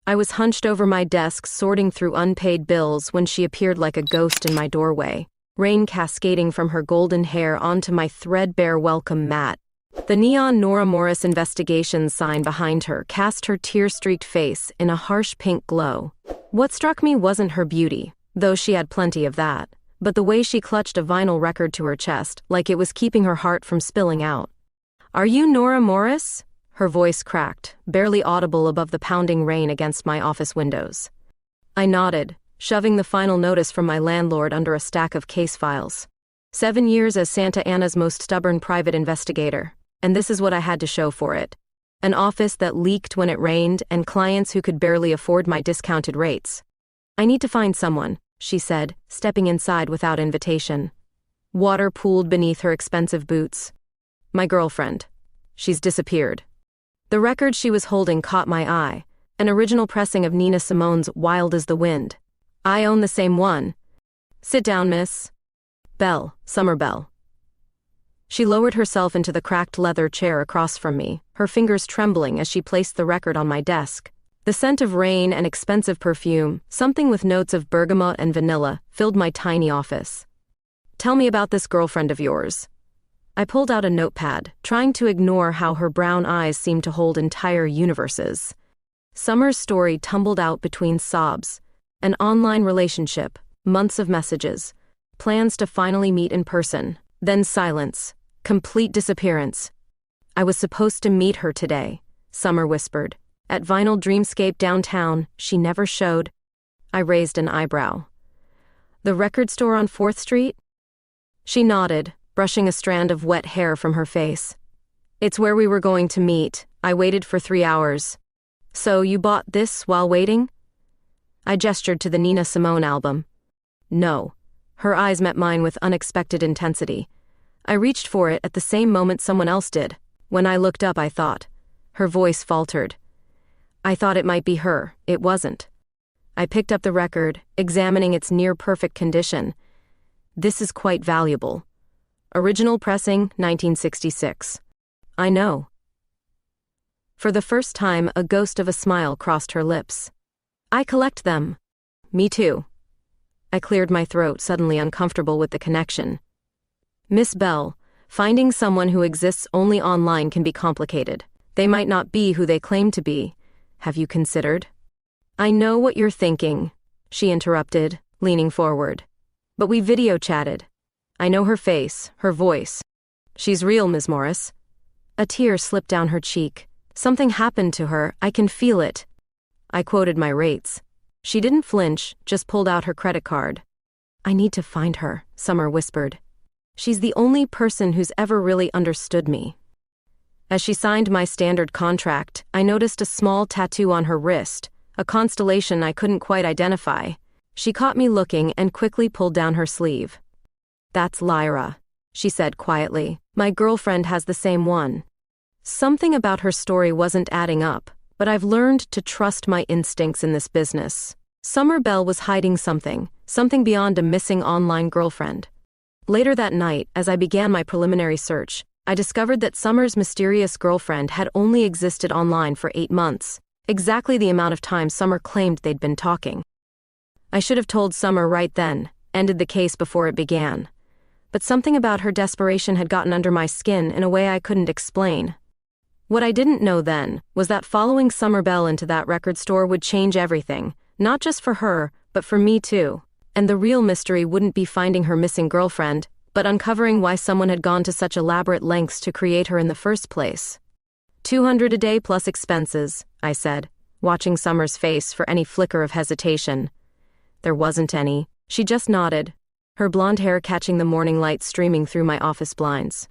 I was hunched over my desk sorting through unpaid bills when she appeared like a ghost in my doorway, rain cascading from her golden hair onto my threadbare welcome mat. The neon Nora Morris investigation sign behind her cast her tear-streaked face in a harsh pink glow. What struck me wasn't her beauty, though she had plenty of that, but the way she clutched a vinyl record to her chest like it was keeping her heart from spilling out. "Are you Nora Morris?" Her voice cracked, barely audible above the pounding rain against my office windows. I nodded, shoving the final notice from my landlord under a stack of case files. 7 years as Santa Ana's most stubborn private investigator, and this is what I had to show for it. An office that leaked when it rained and clients who could barely afford my discounted rates. "I need to find someone," she said, stepping inside without invitation. Water pooled beneath her expensive boots. "My girlfriend. She's disappeared." The record she was holding caught my eye, an original pressing of Nina Simone's Wild as the Wind. "I own the same one." "Sit down, miss." "Bell, Summer Bell." She lowered herself into the cracked leather chair across from me, her fingers trembling as she placed the record on my desk. The scent of rain and expensive perfume, something with notes of bergamot and vanilla, filled my tiny office. "Tell me about this girlfriend of yours." I pulled out a notepad, trying to ignore how her brown eyes seemed to hold entire universes. Summer's story tumbled out between sobs. An online relationship, months of messages, plans to finally meet in person, then silence, complete disappearance. "I was supposed to meet her today," Summer whispered. "At Vinyl Dreamscape downtown, she never showed." I raised an eyebrow. "The record store on 4th Street?" She nodded, brushing a strand of wet hair from her face. "It's where we were going to meet. I waited for 3 hours." "So you bought this while waiting?" I gestured to the Nina Simone album. "No." Her eyes met mine with unexpected intensity. "I reached for it at the same moment someone else did. When I looked up, I thought." Her voice faltered. "I thought it might be her. It wasn't." I picked up the record, examining its near-perfect condition. "This is quite valuable. Original pressing, 1966. "I know." For the first time, a ghost of a smile crossed her lips. "I collect them." "Me too." I cleared my throat, suddenly uncomfortable with the connection. "Miss Bell, finding someone who exists only online can be complicated. They might not be who they claim to be. Have you considered?" "I know what you're thinking," she interrupted, leaning forward. "But we video chatted. I know her face, her voice. She's real, Ms. Morris." A tear slipped down her cheek. "Something happened to her, I can feel it." I quoted my rates. She didn't flinch, just pulled out her credit card. "I need to find her," Summer whispered. "She's the only person who's ever really understood me." As she signed my standard contract, I noticed a small tattoo on her wrist, a constellation I couldn't quite identify. She caught me looking and quickly pulled down her sleeve. "That's Lyra," she said quietly. "My girlfriend has the same one." Something about her story wasn't adding up, but I've learned to trust my instincts in this business. Summer Bell was hiding something beyond a missing online girlfriend. Later that night, as I began my preliminary search, I discovered that Summer's mysterious girlfriend had only existed online for 8 months, exactly the amount of time Summer claimed they'd been talking. I should have told Summer right then, ended the case before it began. But something about her desperation had gotten under my skin in a way I couldn't explain. What I didn't know then was that following Summer Bell into that record store would change everything, not just for her, but for me too. And the real mystery wouldn't be finding her missing girlfriend, but uncovering why someone had gone to such elaborate lengths to create her in the first place. $200 a day plus expenses, I said, watching Summer's face for any flicker of hesitation. There wasn't any. She just nodded, her blonde hair catching the morning light streaming through my office blinds.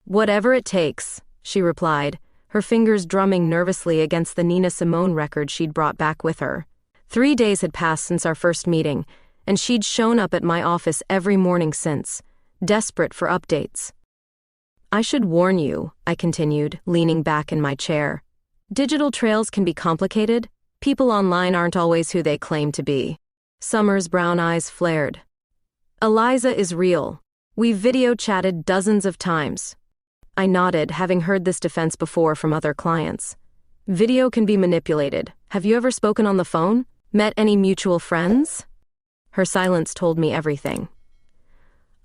"Whatever it takes," she replied, her fingers drumming nervously against the Nina Simone record she'd brought back with her. 3 days had passed since our first meeting, and she'd shown up at my office every morning since, desperate for updates. "I should warn you," I continued, leaning back in my chair. "Digital trails can be complicated. People online aren't always who they claim to be." Summer's brown eyes flared. "Eliza is real. We've video chatted dozens of times." I nodded, having heard this defense before from other clients. Video can be manipulated. Have you ever spoken on the phone? Met any mutual friends? Her silence told me everything.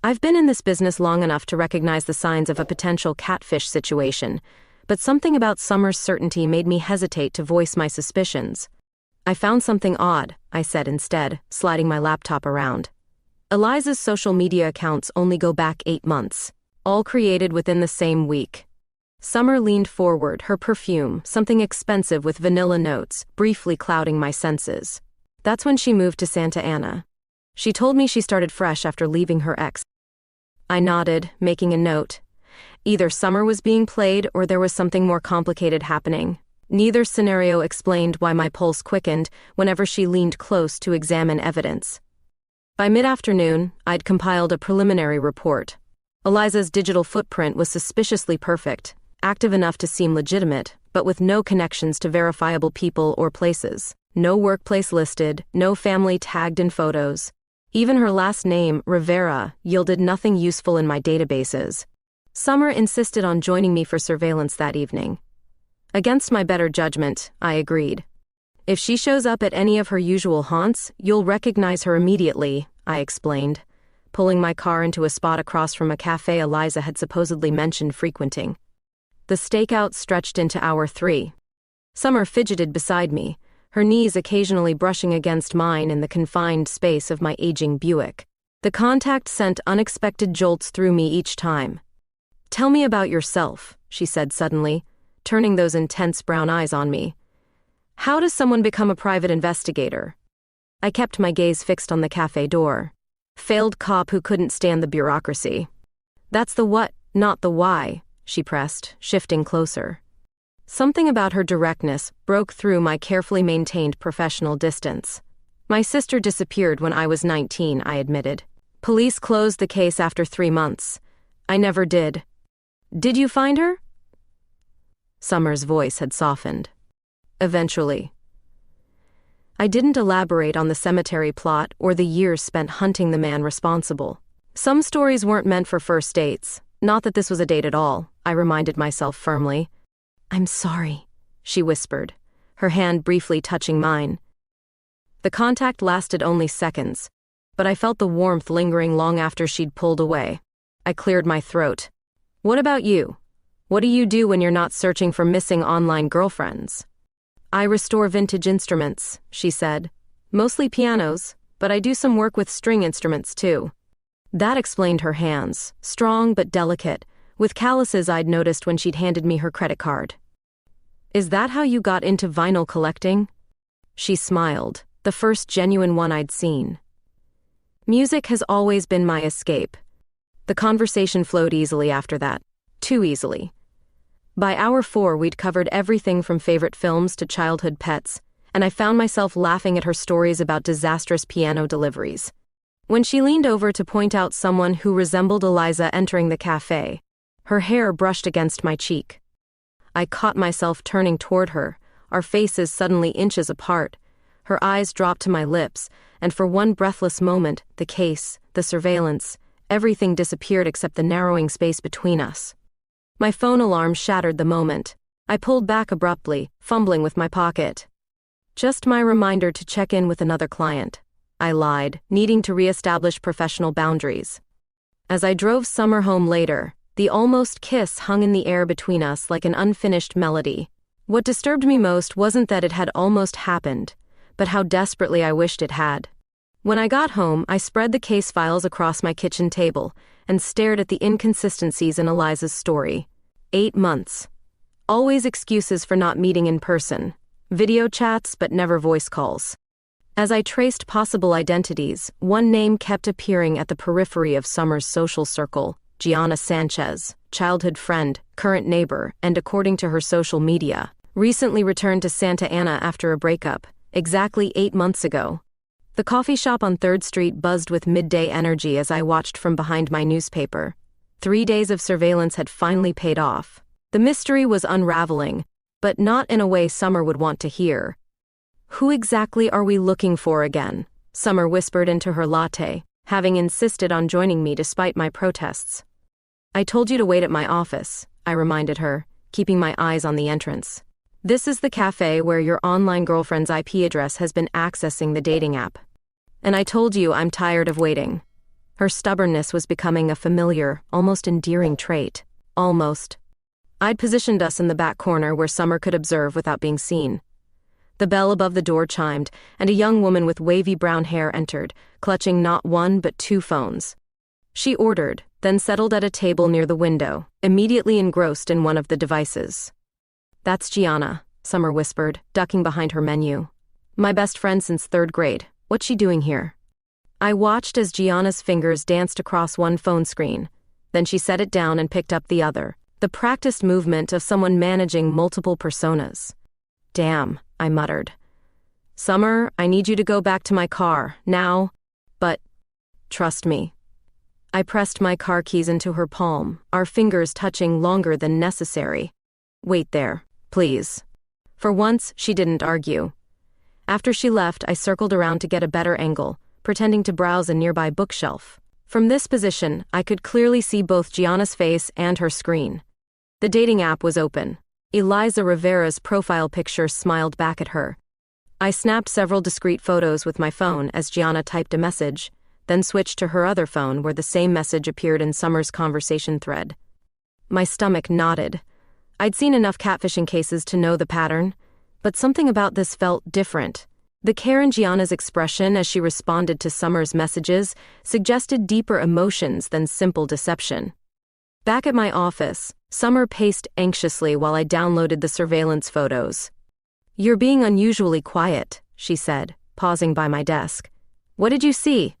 I've been in this business long enough to recognize the signs of a potential catfish situation, but something about Summer's certainty made me hesitate to voice my suspicions. I found something odd, I said instead, sliding my laptop around. Eliza's social media accounts only go back 8 months, all created within the same week. Summer leaned forward, her perfume, something expensive with vanilla notes, briefly clouding my senses. That's when she moved to Santa Ana. She told me she started fresh after leaving her ex. I nodded, making a note. Either Summer was being played or there was something more complicated happening. Neither scenario explained why my pulse quickened whenever she leaned close to examine evidence. By mid-afternoon, I'd compiled a preliminary report. Eliza's digital footprint was suspiciously perfect, active enough to seem legitimate, but with no connections to verifiable people or places. No workplace listed, no family tagged in photos. Even her last name, Rivera, yielded nothing useful in my databases. Summer insisted on joining me for surveillance that evening. Against my better judgment, I agreed. If she shows up at any of her usual haunts, you'll recognize her immediately, I explained, pulling my car into a spot across from a cafe Eliza had supposedly mentioned frequenting. The stakeout stretched into hour 3. Summer fidgeted beside me, her knees occasionally brushing against mine in the confined space of my aging Buick. The contact sent unexpected jolts through me each time. "Tell me about yourself," she said suddenly, turning those intense brown eyes on me. "How does someone become a private investigator?" I kept my gaze fixed on the cafe door. Failed cop who couldn't stand the bureaucracy. "That's the what, not the why," she pressed, shifting closer. Something about her directness broke through my carefully maintained professional distance. "My sister disappeared when I was 19, I admitted. Police closed the case after 3 months. I never did." "Did you find her?" Summer's voice had softened. "Eventually." I didn't elaborate on the cemetery plot or the years spent hunting the man responsible. Some stories weren't meant for first dates. Not that this was a date at all, I reminded myself firmly. "I'm sorry," she whispered, her hand briefly touching mine. The contact lasted only seconds, but I felt the warmth lingering long after she'd pulled away. I cleared my throat. "What about you? What do you do when you're not searching for missing online girlfriends?" "I restore vintage instruments," she said. "Mostly pianos, but I do some work with string instruments too." That explained her hands, strong but delicate, with calluses I'd noticed when she'd handed me her credit card. "Is that how you got into vinyl collecting?" She smiled, the first genuine one I'd seen. "Music has always been my escape." The conversation flowed easily after that. Too easily. By hour 4, we'd covered everything from favorite films to childhood pets, and I found myself laughing at her stories about disastrous piano deliveries. When she leaned over to point out someone who resembled Eliza entering the cafe, her hair brushed against my cheek. I caught myself turning toward her, our faces suddenly inches apart. Her eyes dropped to my lips, and for one breathless moment, the case, the surveillance, everything disappeared except the narrowing space between us. My phone alarm shattered the moment. I pulled back abruptly, fumbling with my pocket. "Just my reminder to check in with another client," I lied, needing to reestablish professional boundaries. As I drove Summer home later, the almost kiss hung in the air between us like an unfinished melody. What disturbed me most wasn't that it had almost happened, but how desperately I wished it had. When I got home, I spread the case files across my kitchen table and stared at the inconsistencies in Eliza's story. 8 months. Always excuses for not meeting in person. Video chats but never voice calls. As I traced possible identities, one name kept appearing at the periphery of Summer's social circle: Gianna Sanchez, childhood friend, current neighbor, and according to her social media, recently returned to Santa Ana after a breakup, exactly 8 months ago. The coffee shop on 3rd Street buzzed with midday energy as I watched from behind my newspaper. 3 days of surveillance had finally paid off. The mystery was unraveling, but not in a way Summer would want to hear. "Who exactly are we looking for again?" Summer whispered into her latte, having insisted on joining me despite my protests. "I told you to wait at my office," I reminded her, keeping my eyes on the entrance. This is the cafe where your online girlfriend's IP address has been accessing the dating app. And I told you I'm tired of waiting. Her stubbornness was becoming a familiar, almost endearing trait. Almost. I'd positioned us in the back corner where Summer could observe without being seen. The bell above the door chimed, and a young woman with wavy brown hair entered, clutching not one but two phones. She ordered, then settled at a table near the window, immediately engrossed in one of the devices. "That's Gianna," Summer whispered, ducking behind her menu. "My best friend since 3rd grade. What's she doing here?" I watched as Gianna's fingers danced across one phone screen. Then she set it down and picked up the other, the practiced movement of someone managing multiple personas. "Damn," I muttered. "Summer, I need you to go back to my car, now. But trust me." I pressed my car keys into her palm, our fingers touching longer than necessary. "Wait there, please." For once, she didn't argue. After she left, I circled around to get a better angle, pretending to browse a nearby bookshelf. From this position, I could clearly see both Gianna's face and her screen. The dating app was open. Eliza Rivera's profile picture smiled back at her. I snapped several discreet photos with my phone as Gianna typed a message, then switched to her other phone where the same message appeared in Summer's conversation thread. My stomach knotted. I'd seen enough catfishing cases to know the pattern, but something about this felt different. The care in Gianna's expression as she responded to Summer's messages suggested deeper emotions than simple deception. Back at my office, Summer paced anxiously while I downloaded the surveillance photos. "You're being unusually quiet," she said, pausing by my desk. "What did you see?"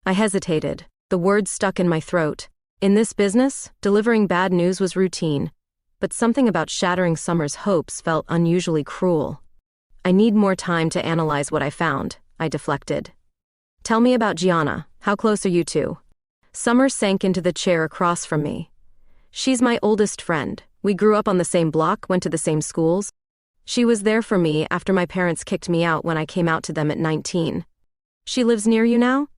I hesitated, the words stuck in my throat. In this business, delivering bad news was routine, but something about shattering Summer's hopes felt unusually cruel. "I need more time to analyze what I found," I deflected. "Tell me about Gianna. How close are you two?" Summer sank into the chair across from me. "She's my oldest friend. We grew up on the same block, went to the same schools. She was there for me after my parents kicked me out when I came out to them at 19. She lives near you now?"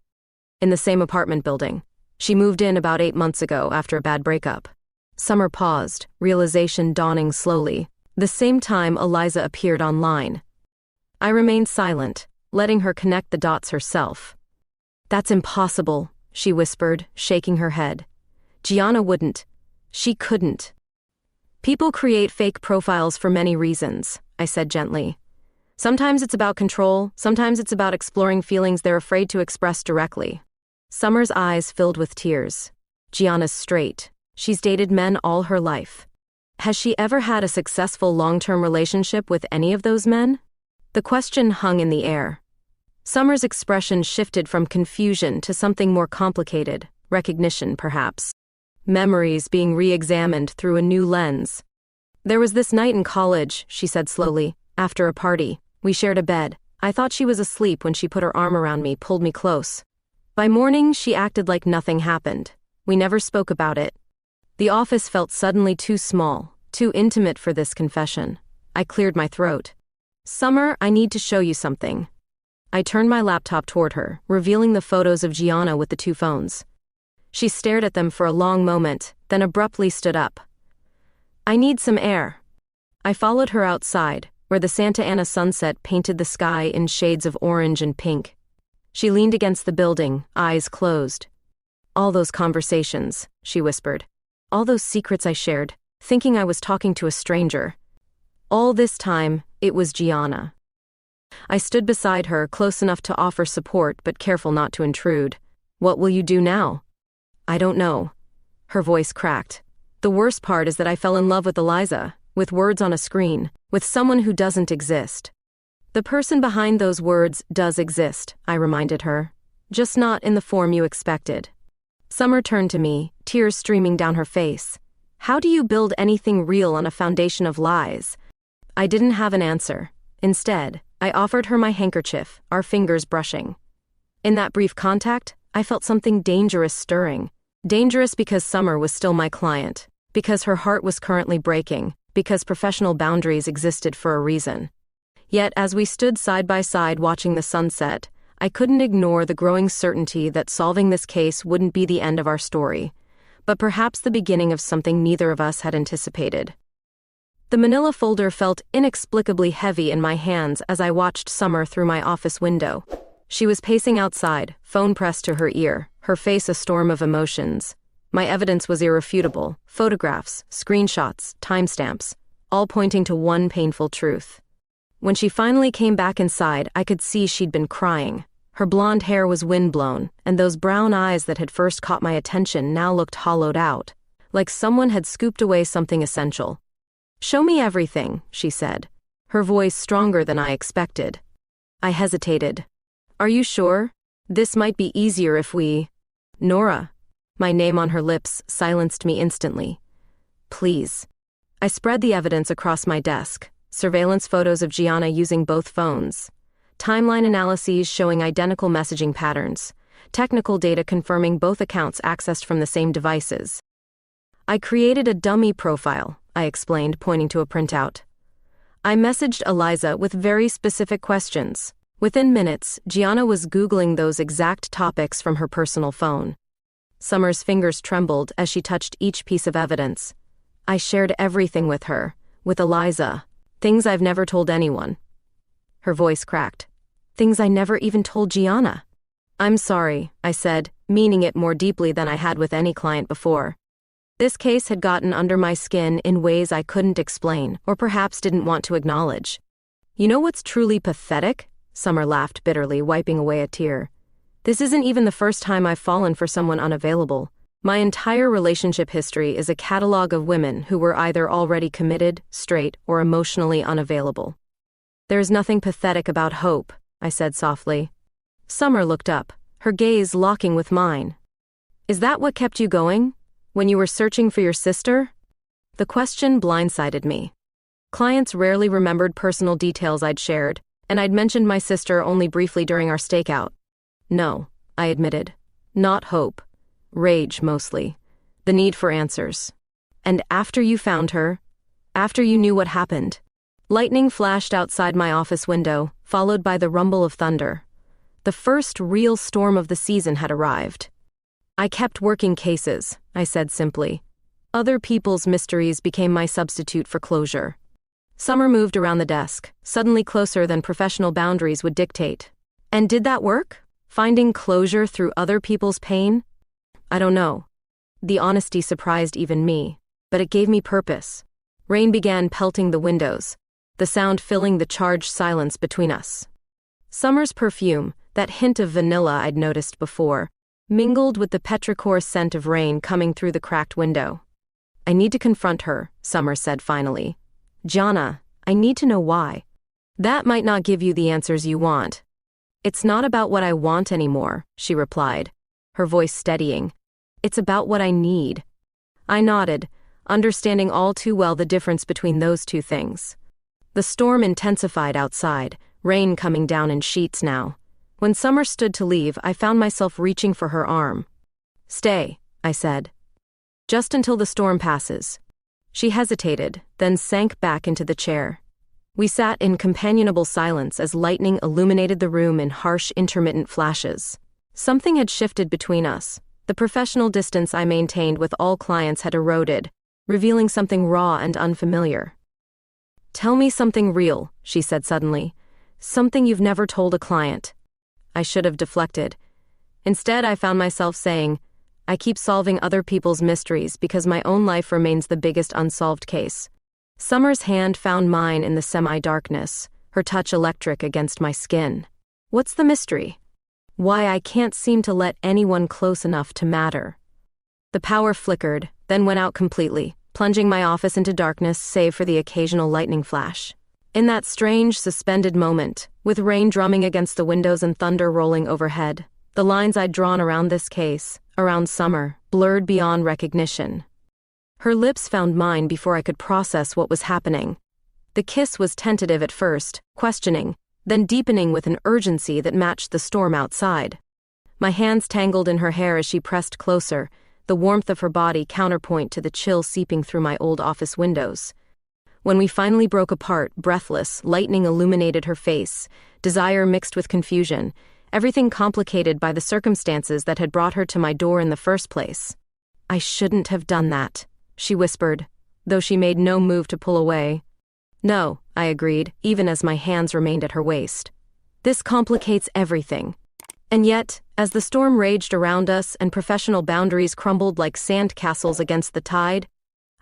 "In the same apartment building. She moved in about 8 months ago after a bad breakup." Summer paused, realization dawning slowly. The same time Eliza appeared online. I remained silent, letting her connect the dots herself. "That's impossible," she whispered, shaking her head. "Gianna wouldn't. She couldn't." "People create fake profiles for many reasons," I said gently. "Sometimes it's about control, sometimes it's about exploring feelings they're afraid to express directly." Summer's eyes filled with tears. "Gianna's straight. She's dated men all her life. Has she ever had a successful long-term relationship with any of those men?" The question hung in the air. Summer's expression shifted from confusion to something more complicated, recognition perhaps. Memories being re-examined through a new lens. "There was this night in college," she said slowly, "after a party. We shared a bed. I thought she was asleep when she put her arm around me, pulled me close. By morning, she acted like nothing happened. We never spoke about it." The office felt suddenly too small, too intimate for this confession. I cleared my throat. "Summer, I need to show you something." I turned my laptop toward her, revealing the photos of Gianna with the two phones. She stared at them for a long moment, then abruptly stood up. "I need some air." I followed her outside, where the Santa Ana sunset painted the sky in shades of orange and pink. She leaned against the building, eyes closed. "All those conversations," she whispered. "All those secrets I shared, thinking I was talking to a stranger. All this time, it was Gianna." I stood beside her, close enough to offer support but careful not to intrude. "What will you do now?" "I don't know." Her voice cracked. "The worst part is that I fell in love with Eliza, with words on a screen, with someone who doesn't exist." "The person behind those words does exist," I reminded her. "Just not in the form you expected." Summer turned to me, tears streaming down her face. "How do you build anything real on a foundation of lies?" I didn't have an answer. Instead, I offered her my handkerchief, our fingers brushing. In that brief contact, I felt something dangerous stirring. Dangerous because Summer was still my client, because her heart was currently breaking, because professional boundaries existed for a reason. Yet as we stood side by side watching the sunset, I couldn't ignore the growing certainty that solving this case wouldn't be the end of our story, but perhaps the beginning of something neither of us had anticipated. The manila folder felt inexplicably heavy in my hands as I watched Summer through my office window. She was pacing outside, phone pressed to her ear, her face a storm of emotions. My evidence was irrefutable: photographs, screenshots, timestamps, all pointing to one painful truth. When she finally came back inside, I could see she'd been crying. Her blonde hair was windblown, and those brown eyes that had first caught my attention now looked hollowed out, like someone had scooped away something essential. "Show me everything," she said, her voice stronger than I expected. I hesitated. "Are you sure? This might be easier if we—" "Nora." My name on her lips silenced me instantly. "Please." I spread the evidence across my desk: surveillance photos of Gianna using both phones, timeline analyses showing identical messaging patterns, technical data confirming both accounts accessed from the same devices. "I created a dummy profile," I explained, pointing to a printout. "I messaged Eliza with very specific questions. Within minutes, Gianna was Googling those exact topics from her personal phone." Summer's fingers trembled as she touched each piece of evidence. "I shared everything with her, with Eliza. Things I've never told anyone." Her voice cracked. "Things I never even told Gianna." "I'm sorry," I said, meaning it more deeply than I had with any client before. This case had gotten under my skin in ways I couldn't explain, or perhaps didn't want to acknowledge. "You know what's truly pathetic?" Summer laughed bitterly, wiping away a tear. "This isn't even the first time I've fallen for someone unavailable. My entire relationship history is a catalog of women who were either already committed, straight, or emotionally unavailable." "There's nothing pathetic about hope," I said softly. Summer looked up, her gaze locking with mine. "Is that what kept you going? When you were searching for your sister?" The question blindsided me. Clients rarely remembered personal details I'd shared, and I'd mentioned my sister only briefly during our stakeout. "No," I admitted. "Not hope. Rage, mostly. The need for answers." "And after you found her? After you knew what happened?" Lightning flashed outside my office window, followed by the rumble of thunder. The first real storm of the season had arrived. "I kept working cases," I said simply. "Other people's mysteries became my substitute for closure." Summer moved around the desk, suddenly closer than professional boundaries would dictate. "And did that work? Finding closure through other people's pain?" "I don't know." The honesty surprised even me, but it gave me purpose. Rain began pelting the windows, the sound filling the charged silence between us. Summer's perfume, that hint of vanilla I'd noticed before, mingled with the petrichor scent of rain coming through the cracked window. "I need to confront her," Summer said finally. "Gianna, I need to know why." "That might not give you the answers you want." "It's not about what I want anymore," she replied, her voice steadying. "It's about what I need." I nodded, understanding all too well the difference between those two things. The storm intensified outside, rain coming down in sheets now. When Summer stood to leave, I found myself reaching for her arm. "Stay," I said. "Just until the storm passes." She hesitated, then sank back into the chair. We sat in companionable silence as lightning illuminated the room in harsh, intermittent flashes. Something had shifted between us. The professional distance I maintained with all clients had eroded, revealing something raw and unfamiliar. "Tell me something real," she said suddenly. "Something you've never told a client." I should have deflected. Instead, I found myself saying, "I keep solving other people's mysteries because my own life remains the biggest unsolved case." Summer's hand found mine in the semi-darkness, her touch electric against my skin. "What's the mystery? Why I can't seem to let anyone close enough to matter?" The power flickered, then went out completely, plunging my office into darkness save for the occasional lightning flash. In that strange, suspended moment, with rain drumming against the windows and thunder rolling overhead, the lines I'd drawn around this case, around Summer, blurred beyond recognition. Her lips found mine before I could process what was happening. The kiss was tentative at first, questioning, then deepening with an urgency that matched the storm outside. My hands tangled in her hair as she pressed closer, the warmth of her body counterpoint to the chill seeping through my old office windows. When we finally broke apart, breathless, lightning illuminated her face, desire mixed with confusion, everything complicated by the circumstances that had brought her to my door in the first place. "I shouldn't have done that," she whispered, though she made no move to pull away. No, I agreed, even as my hands remained at her waist. This complicates everything. And yet, as the storm raged around us and professional boundaries crumbled like sand castles against the tide,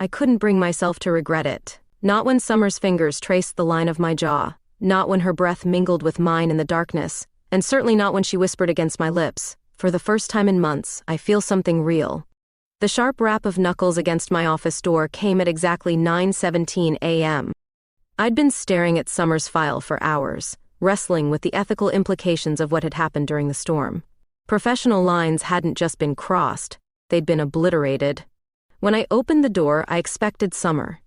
I couldn't bring myself to regret it. Not when Summer's fingers traced the line of my jaw, not when her breath mingled with mine in the darkness, and certainly not when she whispered against my lips, "For the first time in months, I feel something real." The sharp rap of knuckles against my office door came at exactly 9:17 a.m. I'd been staring at Summer's file for hours, wrestling with the ethical implications of what had happened during the storm. Professional lines hadn't just been crossed, they'd been obliterated. When I opened the door, I expected Summer.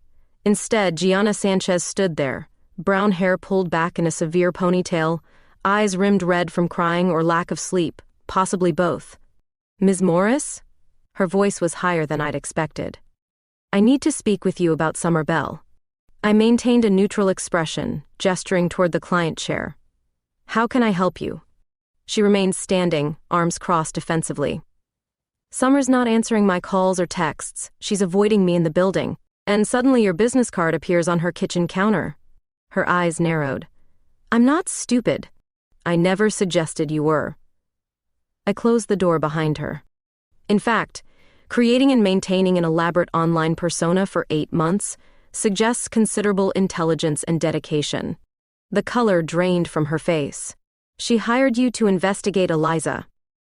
Instead, Gianna Sanchez stood there, brown hair pulled back in a severe ponytail, eyes rimmed red from crying or lack of sleep, possibly both. "Ms. Morris?" Her voice was higher than I'd expected. "I need to speak with you about Summer Bell." I maintained a neutral expression, gesturing toward the client chair. "How can I help you?" She remained standing, arms crossed defensively. "Summer's not answering my calls or texts, she's avoiding me in the building, and suddenly your business card appears on her kitchen counter." Her eyes narrowed. "I'm not stupid. I never suggested you were." I closed the door behind her. In fact, creating and maintaining an elaborate online persona for 8 months suggests considerable intelligence and dedication. The color drained from her face. "She hired you to investigate Eliza.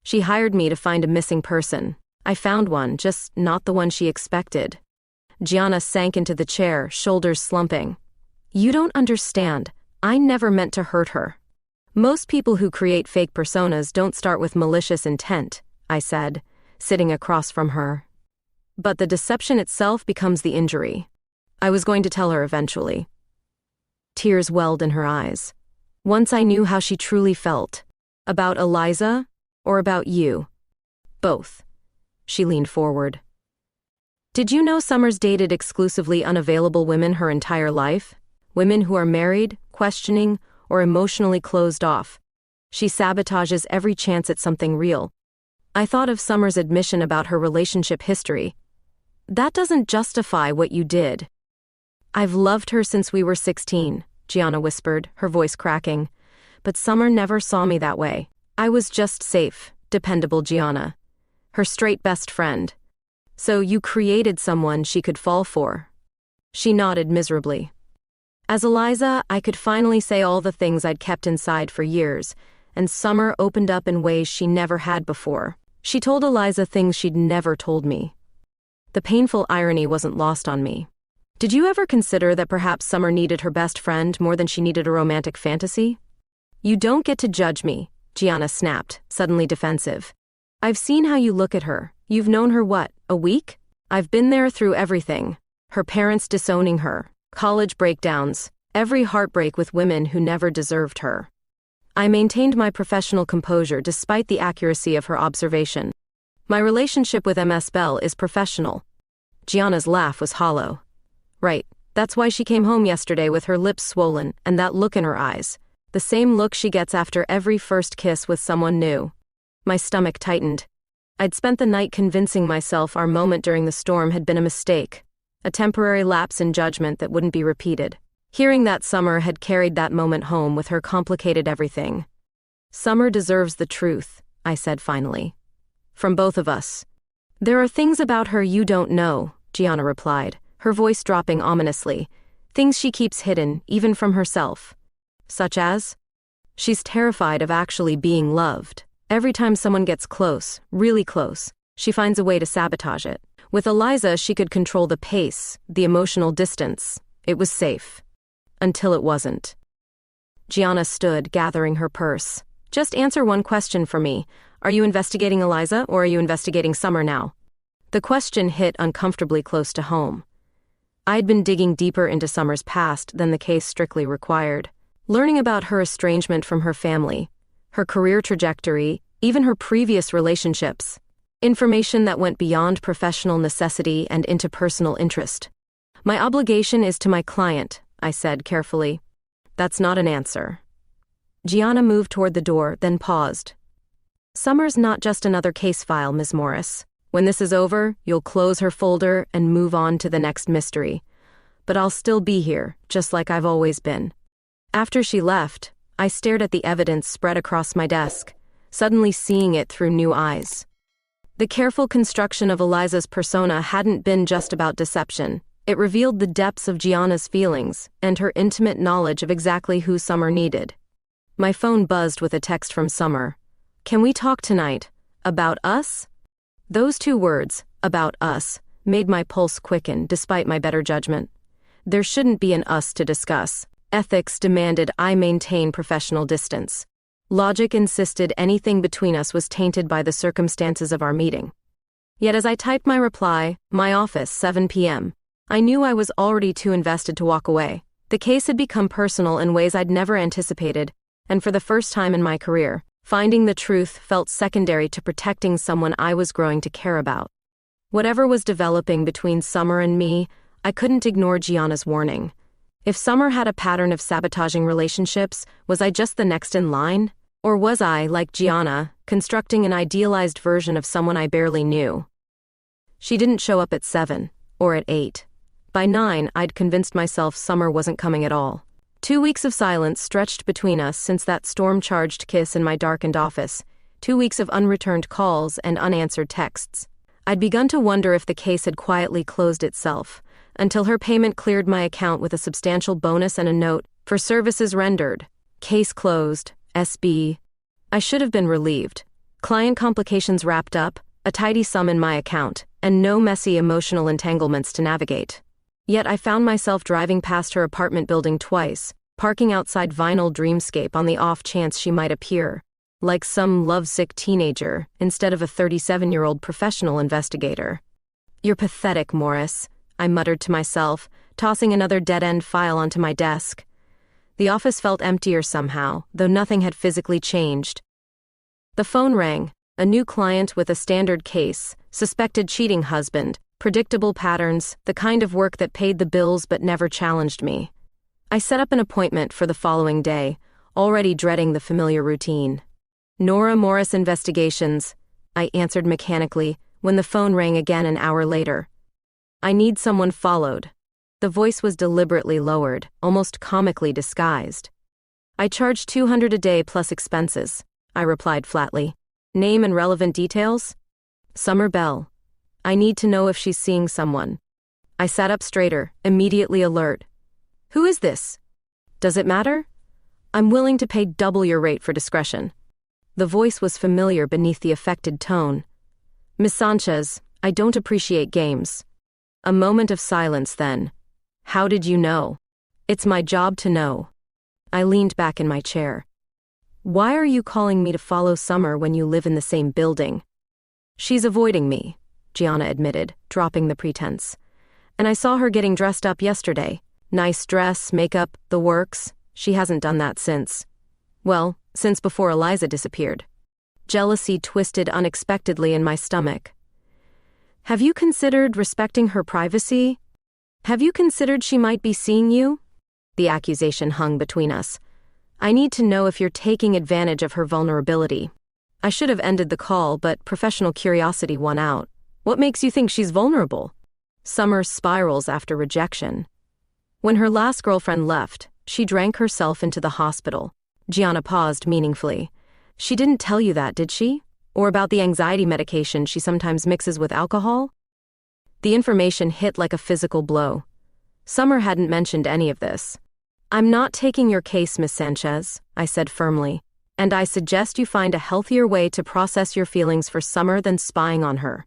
She hired me to find a missing person. I found one, just not the one she expected." Gianna sank into the chair, shoulders slumping. "You don't understand. I never meant to hurt her." "Most people who create fake personas don't start with malicious intent," I said, sitting across from her. "But the deception itself becomes the injury. I was going to tell her eventually." Tears welled in her eyes. "Once I knew how she truly felt. About Eliza, or about you?" "Both." She leaned forward. "Did you know Summer's dated exclusively unavailable women her entire life? Women who are married, questioning, or emotionally closed off. She sabotages every chance at something real." I thought of Summer's admission about her relationship history. "That doesn't justify what you did." "I've loved her since we were 16, Gianna whispered, her voice cracking. "But Summer never saw me that way. I was just safe, dependable Gianna. Her straight best friend. So you created someone she could fall for." She nodded miserably. As Eliza, I could finally say all the things I'd kept inside for years, and Summer opened up in ways she never had before. She told Eliza things she'd never told me. The painful irony wasn't lost on me. "Did you ever consider that perhaps Summer needed her best friend more than she needed a romantic fantasy?" "You don't get to judge me," Gianna snapped, suddenly defensive. "I've seen how you look at her. You've known her what, a week? I've been there through everything. Her parents disowning her, college breakdowns, every heartbreak with women who never deserved her." I maintained my professional composure despite the accuracy of her observation. "My relationship with Ms. Bell is professional." Gianna's laugh was hollow. "Right, that's why she came home yesterday with her lips swollen and that look in her eyes. The same look she gets after every first kiss with someone new." My stomach tightened. I'd spent the night convincing myself our moment during the storm had been a mistake, a temporary lapse in judgment that wouldn't be repeated. Hearing that Summer had carried that moment home with her complicated everything. "Summer deserves the truth," I said finally. "From both of us." "There are things about her you don't know," Gianna replied, her voice dropping ominously. "Things she keeps hidden, even from herself." "Such as?" "She's terrified of actually being loved. Every time someone gets close, really close, she finds a way to sabotage it. With Eliza, she could control the pace, the emotional distance. It was safe. Until it wasn't." Gianna stood, gathering her purse. "Just answer one question for me. Are you investigating Eliza, or are you investigating Summer now?" The question hit uncomfortably close to home. I'd been digging deeper into Summer's past than the case strictly required, learning about her estrangement from her family, her career trajectory, even her previous relationships. Information that went beyond professional necessity and into personal interest. "My obligation is to my client," I said carefully. "That's not an answer." Gianna moved toward the door, then paused. "Summer's not just another case file, Ms. Morris. When this is over, you'll close her folder and move on to the next mystery. But I'll still be here, just like I've always been." After she left, I stared at the evidence spread across my desk, suddenly seeing it through new eyes. The careful construction of Eliza's persona hadn't been just about deception. It revealed the depths of Gianna's feelings and her intimate knowledge of exactly who Summer needed. My phone buzzed with a text from Summer. "Can we talk tonight? About us?" Those two words, "about us," made my pulse quicken despite my better judgment. There shouldn't be an us to discuss. Ethics demanded I maintain professional distance. Logic insisted anything between us was tainted by the circumstances of our meeting. Yet as I typed my reply, "My office, 7 p.m., I knew I was already too invested to walk away. The case had become personal in ways I'd never anticipated, and for the first time in my career, finding the truth felt secondary to protecting someone I was growing to care about. Whatever was developing between Summer and me, I couldn't ignore Gianna's warning. If Summer had a pattern of sabotaging relationships, was I just the next in line? Or was I, like Gianna, constructing an idealized version of someone I barely knew? She didn't show up at 7, or at 8. By 9, I'd convinced myself Summer wasn't coming at all. 2 weeks of silence stretched between us since that storm-charged kiss in my darkened office, 2 weeks of unreturned calls and unanswered texts. I'd begun to wonder if the case had quietly closed itself, until her payment cleared my account with a substantial bonus and a note, "For services rendered. Case closed. SB." I should have been relieved. Client complications wrapped up, a tidy sum in my account, and no messy emotional entanglements to navigate. Yet I found myself driving past her apartment building twice, parking outside Vinyl Dreamscape on the off chance she might appear, like some lovesick teenager, instead of a 37-year-old professional investigator. "You're pathetic, Morris," I muttered to myself, tossing another dead-end file onto my desk. The office felt emptier somehow, though nothing had physically changed. The phone rang, a new client with a standard case, suspected cheating husband, predictable patterns, the kind of work that paid the bills but never challenged me. I set up an appointment for the following day, already dreading the familiar routine. "Nora Morris Investigations," I answered mechanically when the phone rang again an hour later. "I need someone followed." The voice was deliberately lowered, almost comically disguised. "I charge $200 a day plus expenses," I replied flatly. "Name and relevant details?" "Summer Bell. I need to know if she's seeing someone." I sat up straighter, immediately alert. "Who is this? Does it matter? I'm willing to pay double your rate for discretion." The voice was familiar beneath the affected tone. "Miss Sanchez, I don't appreciate games." A moment of silence then. "How did you know?" "It's my job to know." I leaned back in my chair. "Why are you calling me to follow Summer when you live in the same building?" "She's avoiding me," Gianna admitted, dropping the pretense. "And I saw her getting dressed up yesterday. Nice dress, makeup, the works. She hasn't done that since. Well, since before Eliza disappeared." Jealousy twisted unexpectedly in my stomach. "Have you considered respecting her privacy? Have you considered she might be seeing you?" The accusation hung between us. "I need to know if you're taking advantage of her vulnerability." I should have ended the call, but professional curiosity won out. "What makes you think she's vulnerable?" "Summer spirals after rejection. When her last girlfriend left, she drank herself into the hospital." Gianna paused meaningfully. "She didn't tell you that, did she? Or about the anxiety medication she sometimes mixes with alcohol?" The information hit like a physical blow. Summer hadn't mentioned any of this. "I'm not taking your case, Miss Sanchez," I said firmly, "and I suggest you find a healthier way to process your feelings for Summer than spying on her."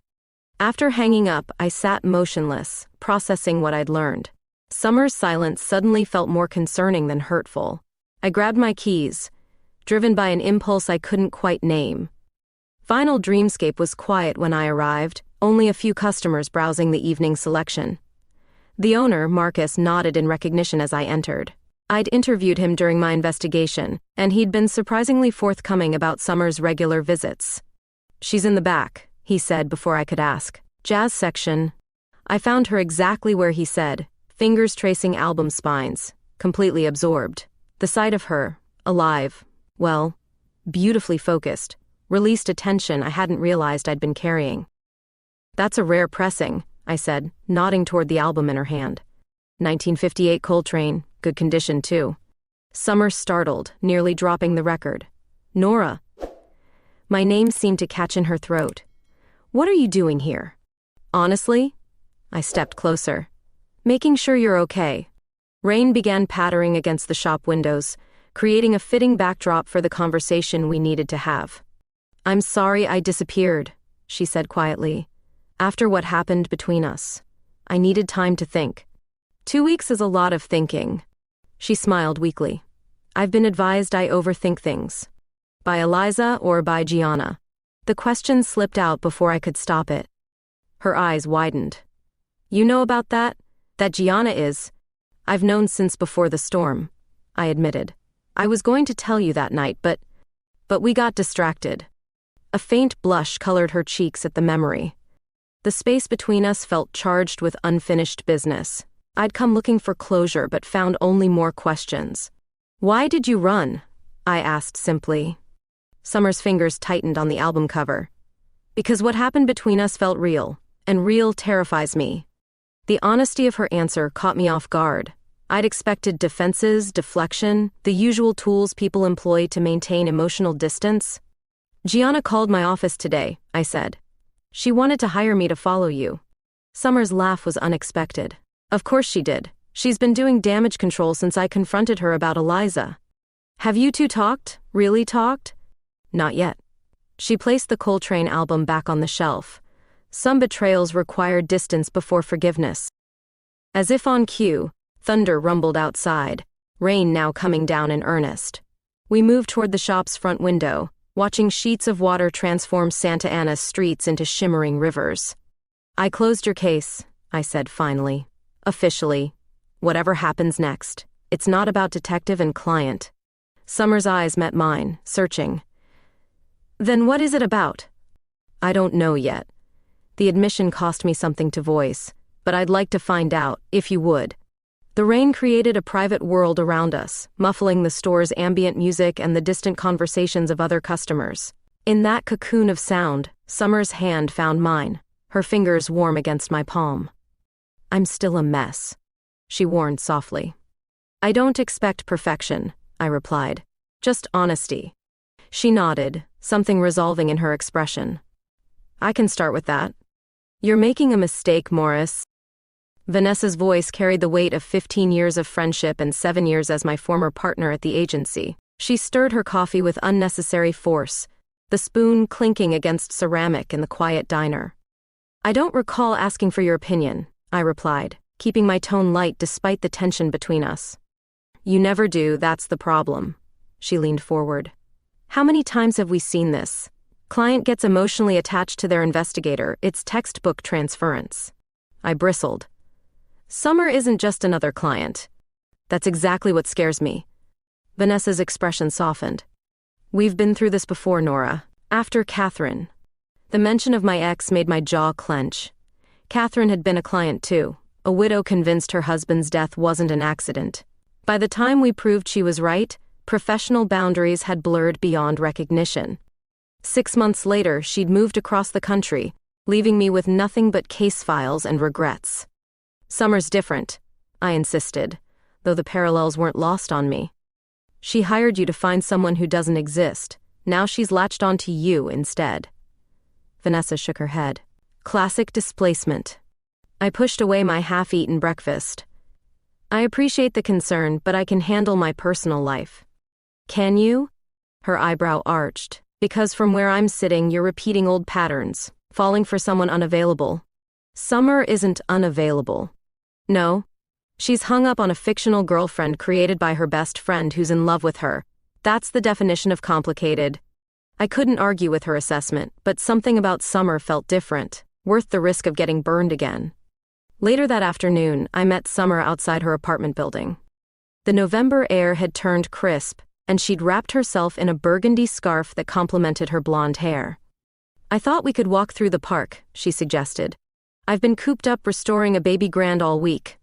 After hanging up, I sat motionless, processing what I'd learned. Summer's silence suddenly felt more concerning than hurtful. I grabbed my keys, driven by an impulse I couldn't quite name. Vinyl Dreamscape was quiet when I arrived, only a few customers browsing the evening selection. The owner, Marcus, nodded in recognition as I entered. I'd interviewed him during my investigation, and he'd been surprisingly forthcoming about Summer's regular visits. "She's in the back," he said before I could ask. "Jazz section." I found her exactly where he said, fingers tracing album spines, completely absorbed. The sight of her, alive, well, beautifully focused, released a tension I hadn't realized I'd been carrying. That's a rare pressing, I said, nodding toward the album in her hand. 1958 Coltrane, good condition too. Summer startled, nearly dropping the record. Nora. My name seemed to catch in her throat. What are you doing here? Honestly? I stepped closer. Making sure you're okay. Rain began pattering against the shop windows, creating a fitting backdrop for the conversation we needed to have. I'm sorry I disappeared, she said quietly. After what happened between us, I needed time to think. 2 weeks is a lot of thinking. She smiled weakly. I've been advised I overthink things. By Eliza or by Gianna? The question slipped out before I could stop it. Her eyes widened. You know about that? That Gianna is? I've known since before the storm, I admitted. I was going to tell you that night, but we got distracted. A faint blush colored her cheeks at the memory. The space between us felt charged with unfinished business. I'd come looking for closure but found only more questions. Why did you run? I asked simply. Summer's fingers tightened on the album cover. Because what happened between us felt real, and real terrifies me. The honesty of her answer caught me off guard. I'd expected defenses, deflection, the usual tools people employ to maintain emotional distance. Gianna called my office today, I said. She wanted to hire me to follow you. Summer's laugh was unexpected. Of course she did. She's been doing damage control since I confronted her about Eliza. Have you two talked? Really talked? Not yet. She placed the Coltrane album back on the shelf. Some betrayals required distance before forgiveness. As if on cue, thunder rumbled outside, rain now coming down in earnest. We moved toward the shop's front window, watching sheets of water transform Santa Ana's streets into shimmering rivers. I closed your case, I said finally. Officially. Whatever happens next, it's not about detective and client. Summer's eyes met mine, searching. Then what is it about? I don't know yet. The admission cost me something to voice, but I'd like to find out, if you would. The rain created a private world around us, muffling the store's ambient music and the distant conversations of other customers. In that cocoon of sound, Summer's hand found mine, her fingers warm against my palm. I'm still a mess, she warned softly. I don't expect perfection, I replied. Just honesty. She nodded, something resolving in her expression. I can start with that. You're making a mistake, Morris. Vanessa's voice carried the weight of 15 years of friendship and 7 years as my former partner at the agency. She stirred her coffee with unnecessary force, the spoon clinking against ceramic in the quiet diner. I don't recall asking for your opinion, I replied, keeping my tone light despite the tension between us. You never do, that's the problem. She leaned forward. How many times have we seen this? Client gets emotionally attached to their investigator, it's textbook transference. I bristled. Summer isn't just another client. That's exactly what scares me. Vanessa's expression softened. We've been through this before, Nora. After Catherine. The mention of my ex made my jaw clench. Catherine had been a client too, a widow convinced her husband's death wasn't an accident. By the time we proved she was right, professional boundaries had blurred beyond recognition. 6 months later, she'd moved across the country, leaving me with nothing but case files and regrets. Summer's different, I insisted, though the parallels weren't lost on me. She hired you to find someone who doesn't exist. Now she's latched onto you instead. Vanessa shook her head. Classic displacement. I pushed away my half-eaten breakfast. I appreciate the concern, but I can handle my personal life. Can you? Her eyebrow arched. Because from where I'm sitting, you're repeating old patterns, falling for someone unavailable. Summer isn't unavailable. No. She's hung up on a fictional girlfriend created by her best friend who's in love with her. That's the definition of complicated. I couldn't argue with her assessment, but something about Summer felt different, worth the risk of getting burned again. Later that afternoon, I met Summer outside her apartment building. The November air had turned crisp, and she'd wrapped herself in a burgundy scarf that complemented her blonde hair. I thought we could walk through the park, she suggested. I've been cooped up restoring a baby grand all week.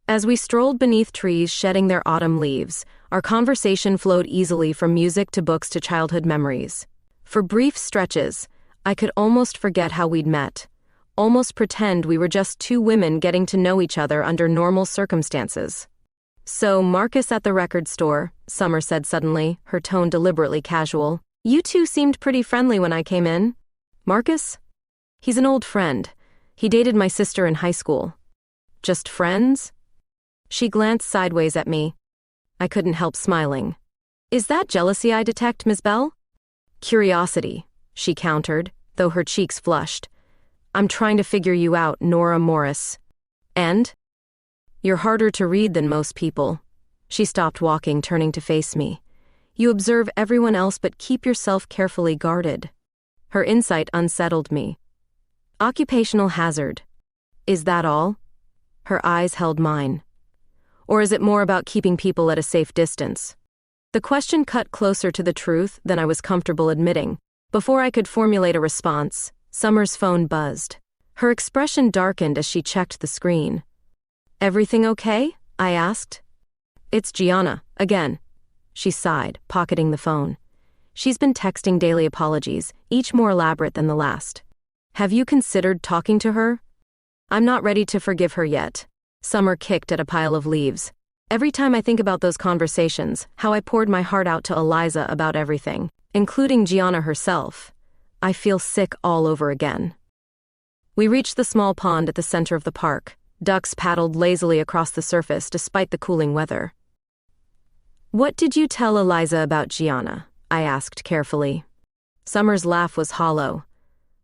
As we strolled beneath trees shedding their autumn leaves, our conversation flowed easily from music to books to childhood memories. For brief stretches, I could almost forget how we'd met, almost pretend we were just two women getting to know each other under normal circumstances. "So, Marcus at the record store," Summer said suddenly, her tone deliberately casual. "You two seemed pretty friendly when I came in." "Marcus? He's an old friend. He dated my sister in high school." "Just friends?" She glanced sideways at me. I couldn't help smiling. "Is that jealousy I detect, Miss Bell?" "Curiosity," she countered, though her cheeks flushed. "I'm trying to figure you out, Nora Morris." "And?" "You're harder to read than most people." She stopped walking, turning to face me. "You observe everyone else but keep yourself carefully guarded." Her insight unsettled me. "Occupational hazard. Is that all?" Her eyes held mine. "Or is it more about keeping people at a safe distance?" The question cut closer to the truth than I was comfortable admitting. Before I could formulate a response, Summer's phone buzzed. Her expression darkened as she checked the screen. "Everything okay?" I asked. "It's Gianna, again." She sighed, pocketing the phone. "She's been texting daily apologies, each more elaborate than the last." "Have you considered talking to her?" "I'm not ready to forgive her yet." Summer kicked at a pile of leaves. "Every time I think about those conversations, how I poured my heart out to Eliza about everything, including Gianna herself, I feel sick all over again." We reached the small pond at the center of the park. Ducks paddled lazily across the surface despite the cooling weather. "What did you tell Eliza about Gianna?" I asked carefully. Summer's laugh was hollow.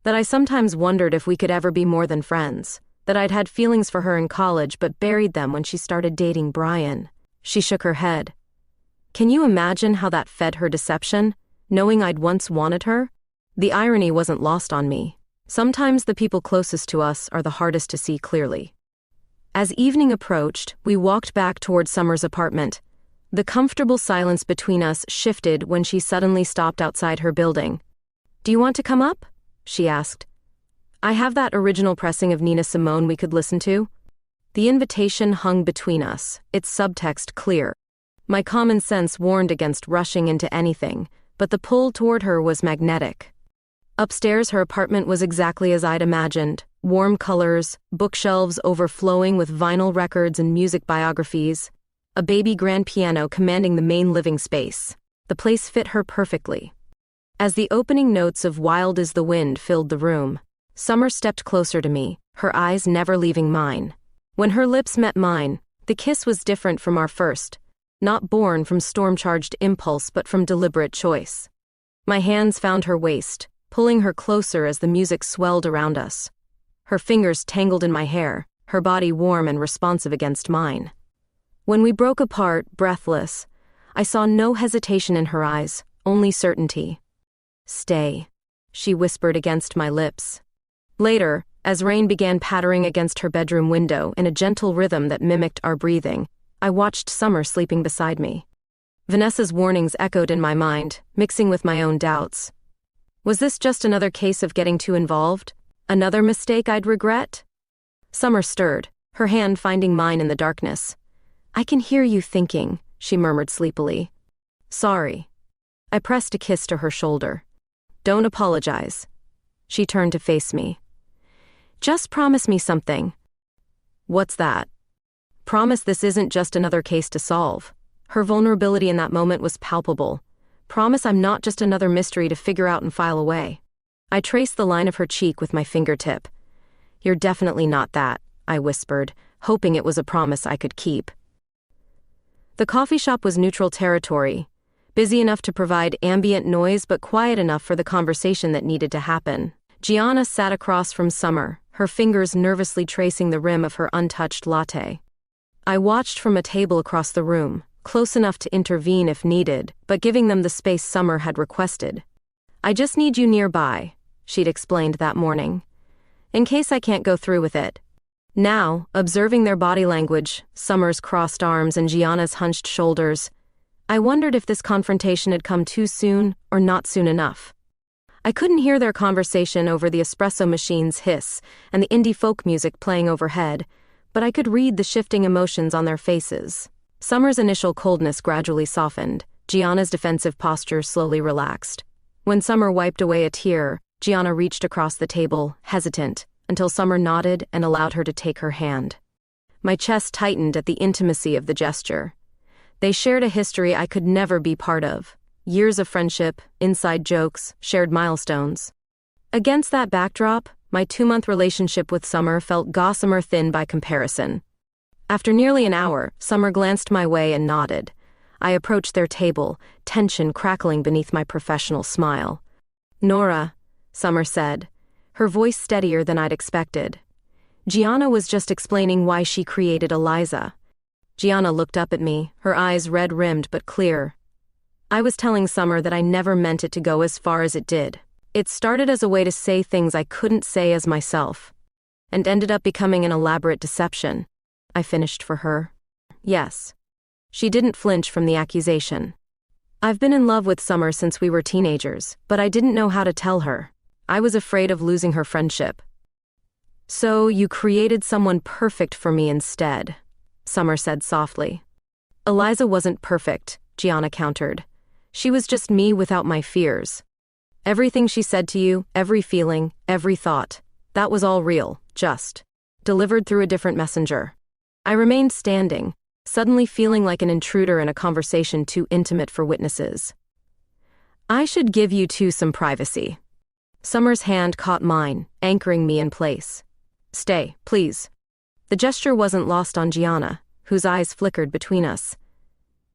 "That I sometimes wondered if we could ever be more than friends. That I'd had feelings for her in college but buried them when she started dating Brian." She shook her head. "Can you imagine how that fed her deception, knowing I'd once wanted her?" The irony wasn't lost on me. Sometimes the people closest to us are the hardest to see clearly. As evening approached, we walked back toward Summer's apartment. The comfortable silence between us shifted when she suddenly stopped outside her building. "Do you want to come up?" she asked. "I have that original pressing of Nina Simone we could listen to." The invitation hung between us, its subtext clear. My common sense warned against rushing into anything, but the pull toward her was magnetic. Upstairs, her apartment was exactly as I'd imagined. Warm colors, bookshelves overflowing with vinyl records and music biographies, a baby grand piano commanding the main living space. The place fit her perfectly. As the opening notes of "Wild is the Wind" filled the room, Summer stepped closer to me, her eyes never leaving mine. When her lips met mine, the kiss was different from our first, not born from storm-charged impulse but from deliberate choice. My hands found her waist, pulling her closer as the music swelled around us. Her fingers tangled in my hair, her body warm and responsive against mine. When we broke apart, breathless, I saw no hesitation in her eyes, only certainty. "Stay," she whispered against my lips. Later, as rain began pattering against her bedroom window in a gentle rhythm that mimicked our breathing, I watched Summer sleeping beside me. Vanessa's warnings echoed in my mind, mixing with my own doubts. Was this just another case of getting too involved? Another mistake I'd regret? Summer stirred, her hand finding mine in the darkness. "I can hear you thinking," she murmured sleepily. "Sorry." I pressed a kiss to her shoulder. "Don't apologize." She turned to face me. "Just promise me something." "What's that?" "Promise this isn't just another case to solve." Her vulnerability in that moment was palpable. "Promise I'm not just another mystery to figure out and file away." I traced the line of her cheek with my fingertip. "You're definitely not that," I whispered, hoping it was a promise I could keep. The coffee shop was neutral territory, busy enough to provide ambient noise but quiet enough for the conversation that needed to happen. Gianna sat across from Summer, her fingers nervously tracing the rim of her untouched latte. I watched from a table across the room, close enough to intervene if needed, but giving them the space Summer had requested. "I just need you nearby," she'd explained that morning, "in case I can't go through with it." Now, observing their body language, Summer's crossed arms and Gianna's hunched shoulders, I wondered if this confrontation had come too soon or not soon enough. I couldn't hear their conversation over the espresso machine's hiss and the indie folk music playing overhead, but I could read the shifting emotions on their faces. Summer's initial coldness gradually softened, Gianna's defensive posture slowly relaxed. When Summer wiped away a tear, Gianna reached across the table, hesitant, until Summer nodded and allowed her to take her hand. My chest tightened at the intimacy of the gesture. They shared a history I could never be part of. Years of friendship, inside jokes, shared milestones. Against that backdrop, my 2-month relationship with Summer felt gossamer thin by comparison. After nearly an hour, Summer glanced my way and nodded. I approached their table, tension crackling beneath my professional smile. "Nora," Summer said, her voice steadier than I'd expected. "Gianna was just explaining why she created Eliza." Gianna looked up at me, her eyes red-rimmed but clear. "I was telling Summer that I never meant it to go as far as it did. It started as a way to say things I couldn't say as myself, and ended up becoming an elaborate deception," I finished for her. "Yes." She didn't flinch from the accusation. "I've been in love with Summer since we were teenagers, but I didn't know how to tell her. I was afraid of losing her friendship." "So you created someone perfect for me instead," Summer said softly. "Eliza wasn't perfect," Gianna countered. "She was just me without my fears. Everything she said to you, every feeling, every thought, that was all real, just delivered through a different messenger." I remained standing, suddenly feeling like an intruder in a conversation too intimate for witnesses. "I should give you two some privacy." Summer's hand caught mine, anchoring me in place. "Stay, please." The gesture wasn't lost on Gianna, whose eyes flickered between us.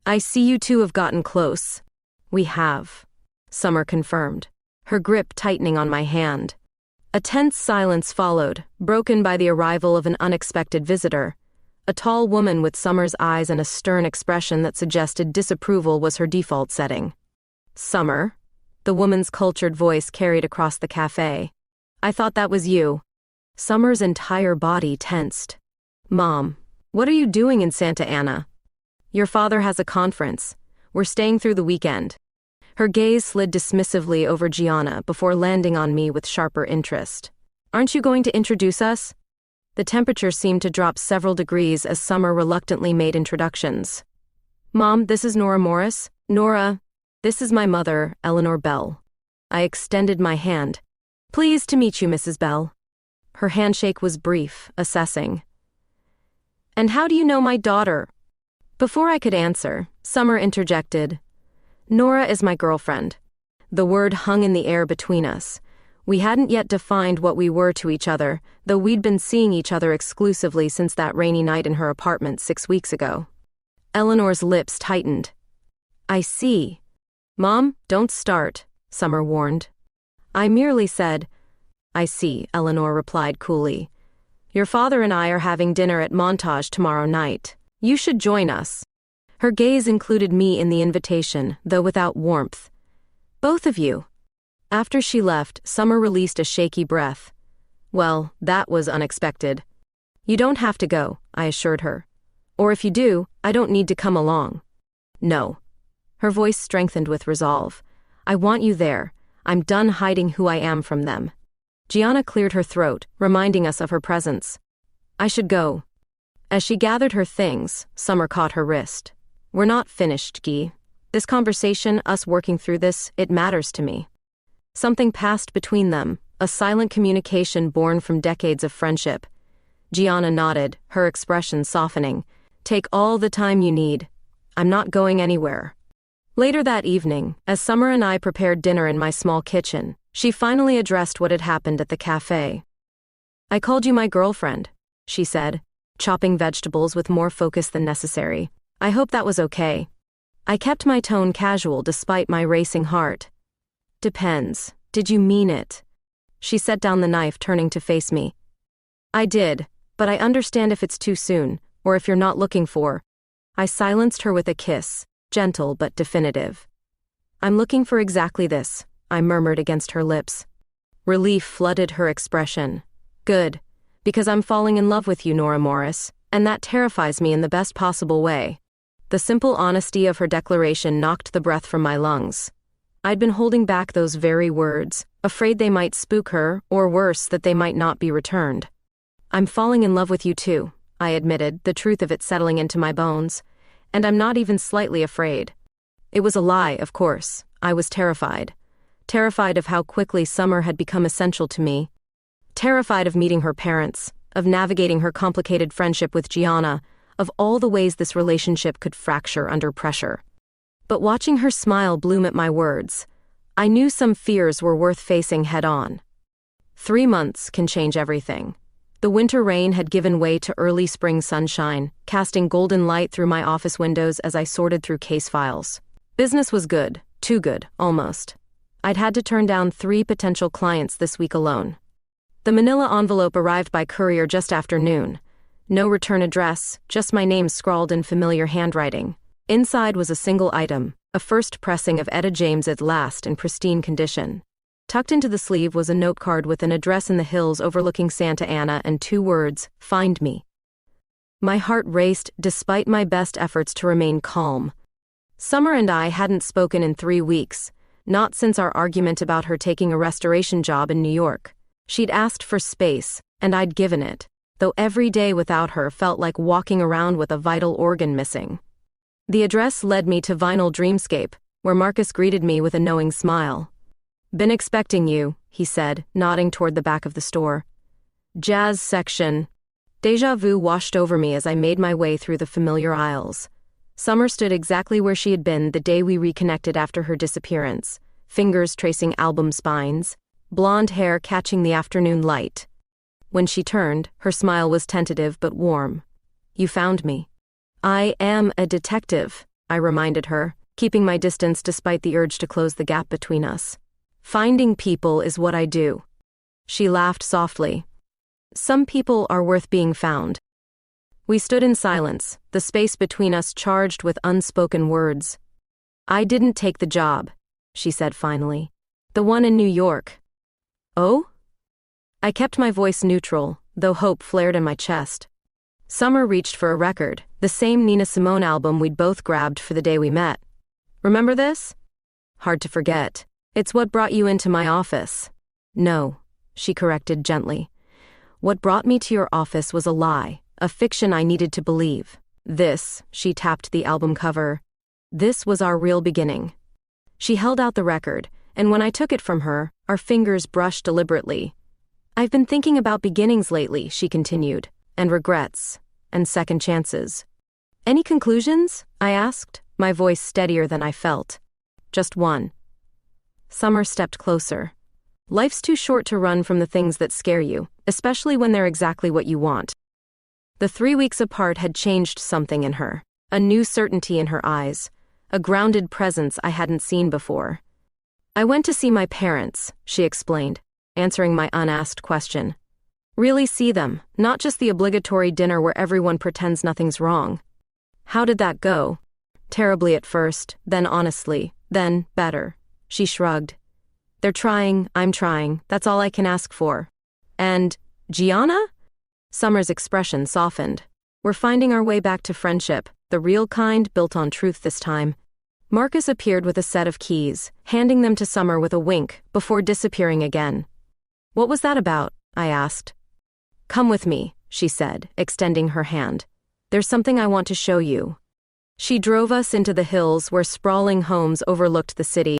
"I see you two have gotten close." "We have," Summer confirmed, her grip tightening on my hand. A tense silence followed, broken by the arrival of an unexpected visitor. A tall woman with Summer's eyes and a stern expression that suggested disapproval was her default setting. "Summer?" The woman's cultured voice carried across the cafe. "I thought that was you." Summer's entire body tensed. "Mom, what are you doing in Santa Ana?" "Your father has a conference. We're staying through the weekend." Her gaze slid dismissively over Gianna before landing on me with sharper interest. "Aren't you going to introduce us?" The temperature seemed to drop several degrees as Summer reluctantly made introductions. "Mom, this is Nora Morris. Nora, this is my mother, Eleanor Bell." I extended my hand. "Pleased to meet you, Mrs. Bell." Her handshake was brief, assessing. "And how do you know my daughter?" Before I could answer, Summer interjected. "Nora is my girlfriend." The word hung in the air between us. We hadn't yet defined what we were to each other, though we'd been seeing each other exclusively since that rainy night in her apartment 6 weeks ago. Eleanor's lips tightened. "I see." "Mom, don't start," Summer warned. I merely said, "I see," Eleanor replied coolly. "Your father and I are having dinner at Montage tomorrow night. You should join us." Her gaze included me in the invitation, though without warmth. "Both of you." After she left, Summer released a shaky breath. "Well, that was unexpected." "You don't have to go," I assured her. "Or if you do, I don't need to come along." "No." Her voice strengthened with resolve. "I want you there. I'm done hiding who I am from them." Gianna cleared her throat, reminding us of her presence. "I should go." As she gathered her things, Summer caught her wrist. "We're not finished, Guy. This conversation, us working through this, it matters to me." Something passed between them, a silent communication born from decades of friendship. Gianna nodded, her expression softening. "Take all the time you need. I'm not going anywhere." Later that evening, as Summer and I prepared dinner in my small kitchen, she finally addressed what had happened at the cafe. "I called you my girlfriend," she said, chopping vegetables with more focus than necessary. "I hope that was okay." I kept my tone casual despite my racing heart. "Depends. Did you mean it?" She set down the knife, turning to face me. "I did, but I understand if it's too soon, or if you're not looking for." I silenced her with a kiss, gentle but definitive. "I'm looking for exactly this," I murmured against her lips. Relief flooded her expression. "Good, because I'm falling in love with you, Nora Morris, and that terrifies me in the best possible way." The simple honesty of her declaration knocked the breath from my lungs. I'd been holding back those very words, afraid they might spook her, or worse, that they might not be returned. "I'm falling in love with you too," I admitted, the truth of it settling into my bones. "And I'm not even slightly afraid." It was a lie, of course. I was terrified. Terrified of how quickly Summer had become essential to me. terrified of meeting her parents, of navigating her complicated friendship with Gianna, of all the ways this relationship could fracture under pressure. But watching her smile bloom at my words, I knew some fears were worth facing head-on. 3 months can change everything. The winter rain had given way to early spring sunshine, casting golden light through my office windows as I sorted through case files. Business was good, too good, almost. I'd had to turn down 3 potential clients this week alone. The manila envelope arrived by courier just after noon. No return address, just my name scrawled in familiar handwriting. Inside was a single item, a first pressing of Etta James at last in pristine condition. Tucked into the sleeve was a note card with an address in the hills overlooking Santa Ana and 2 words, "Find me." My heart raced despite my best efforts to remain calm. Summer and I hadn't spoken in 3 weeks, not since our argument about her taking a restoration job in New York. She'd asked for space, and I'd given it, though every day without her felt like walking around with a vital organ missing. The address led me to Vinyl Dreamscape, where Marcus greeted me with a knowing smile. "Been expecting you," he said, nodding toward the back of the store. "Jazz section." Deja vu washed over me as I made my way through the familiar aisles. Summer stood exactly where she had been the day we reconnected after her disappearance, fingers tracing album spines, blonde hair catching the afternoon light. When she turned, her smile was tentative but warm. "You found me." "I am a detective," I reminded her, keeping my distance despite the urge to close the gap between us. "Finding people is what I do." She laughed softly. "Some people are worth being found." We stood in silence, the space between us charged with unspoken words. "I didn't take the job," she said finally. "The one in New York." "Oh?" I kept my voice neutral, though hope flared in my chest. Summer reached for a record, the same Nina Simone album we'd both grabbed for the day we met. "Remember this?" "Hard to forget. It's what brought you into my office." "No," she corrected gently. "What brought me to your office was a lie, a fiction I needed to believe. This," she tapped the album cover, "this was our real beginning." She held out the record, and when I took it from her, our fingers brushed deliberately. "I've been thinking about beginnings lately," she continued, "and regrets, and second chances." "Any conclusions?" I asked, my voice steadier than I felt. "Just one." Summer stepped closer. "Life's too short to run from the things that scare you, especially when they're exactly what you want." The 3 weeks apart had changed something in her, a new certainty in her eyes, a grounded presence I hadn't seen before. "I went to see my parents," she explained, answering my unasked question. "Really see them, not just the obligatory dinner where everyone pretends nothing's wrong." "How did that go?" "Terribly at first, then honestly, then better." She shrugged. "They're trying, I'm trying, that's all I can ask for." "And Gianna?" Summer's expression softened. "We're finding our way back to friendship, the real kind built on truth this time." Marcus appeared with a set of keys, handing them to Summer with a wink, before disappearing again. "What was that about?" I asked. "Come with me," she said, extending her hand. "There's something I want to show you." She drove us into the hills where sprawling homes overlooked the city.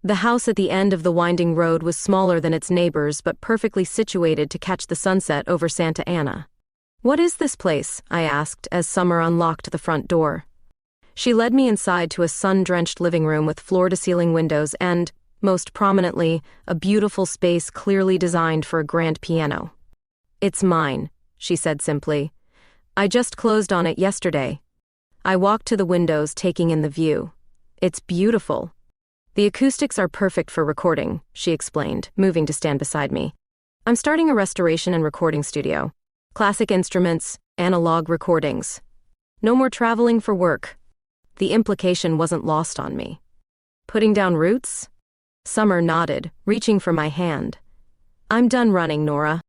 The house at the end of the winding road was smaller than its neighbors but perfectly situated to catch the sunset over Santa Ana. "What is this place?" I asked as Summer unlocked the front door. She led me inside to a sun-drenched living room with floor-to-ceiling windows and, most prominently, a beautiful space clearly designed for a grand piano. "It's mine," she said simply. "I just closed on it yesterday." I walked to the windows, taking in the view. "It's beautiful." "The acoustics are perfect for recording," she explained, moving to stand beside me. "I'm starting a restoration and recording studio. Classic instruments, analog recordings. No more traveling for work." The implication wasn't lost on me. "Putting down roots?" Summer nodded, reaching for my hand. "I'm done running, Nora."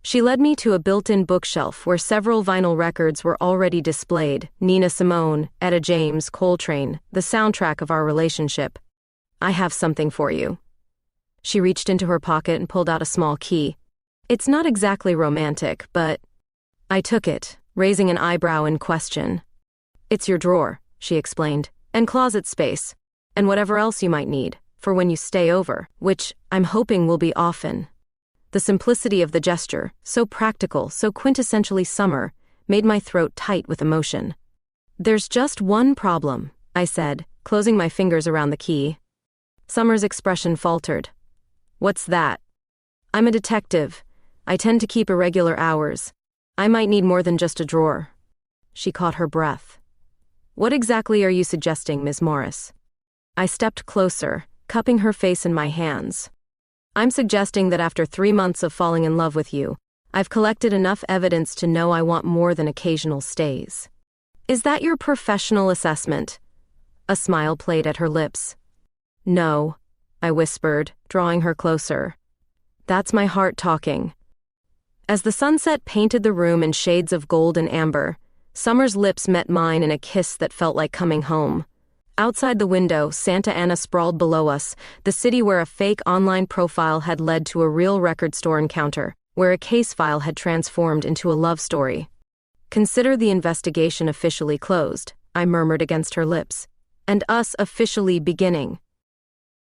She led me to a built-in bookshelf where several vinyl records were already displayed: Nina Simone, Etta James, Coltrane, the soundtrack of our relationship. "I have something for you." She reached into her pocket and pulled out a small key. "It's not exactly romantic, but..." I took it, raising an eyebrow in question. "It's your drawer," she explained, "and closet space, and whatever else you might need, for when you stay over, which I'm hoping will be often." The simplicity of the gesture, so practical, so quintessentially summer, made my throat tight with emotion. "There's just one problem," I said, closing my fingers around the key. Summer's expression faltered. "What's that?" "I'm a detective. I tend to keep irregular hours. I might need more than just a drawer." She caught her breath. "What exactly are you suggesting, Ms. Morris?" I stepped closer, cupping her face in my hands. "I'm suggesting that after 3 months of falling in love with you, I've collected enough evidence to know I want more than occasional stays." "Is that your professional assessment?" A smile played at her lips. "No," I whispered, drawing her closer. "That's my heart talking." As the sunset painted the room in shades of gold and amber, Summer's lips met mine in a kiss that felt like coming home. Outside the window, Santa Ana sprawled below us, the city where a fake online profile had led to a real record store encounter, where a case file had transformed into a love story. "Consider the investigation officially closed," I murmured against her lips. "And us officially beginning."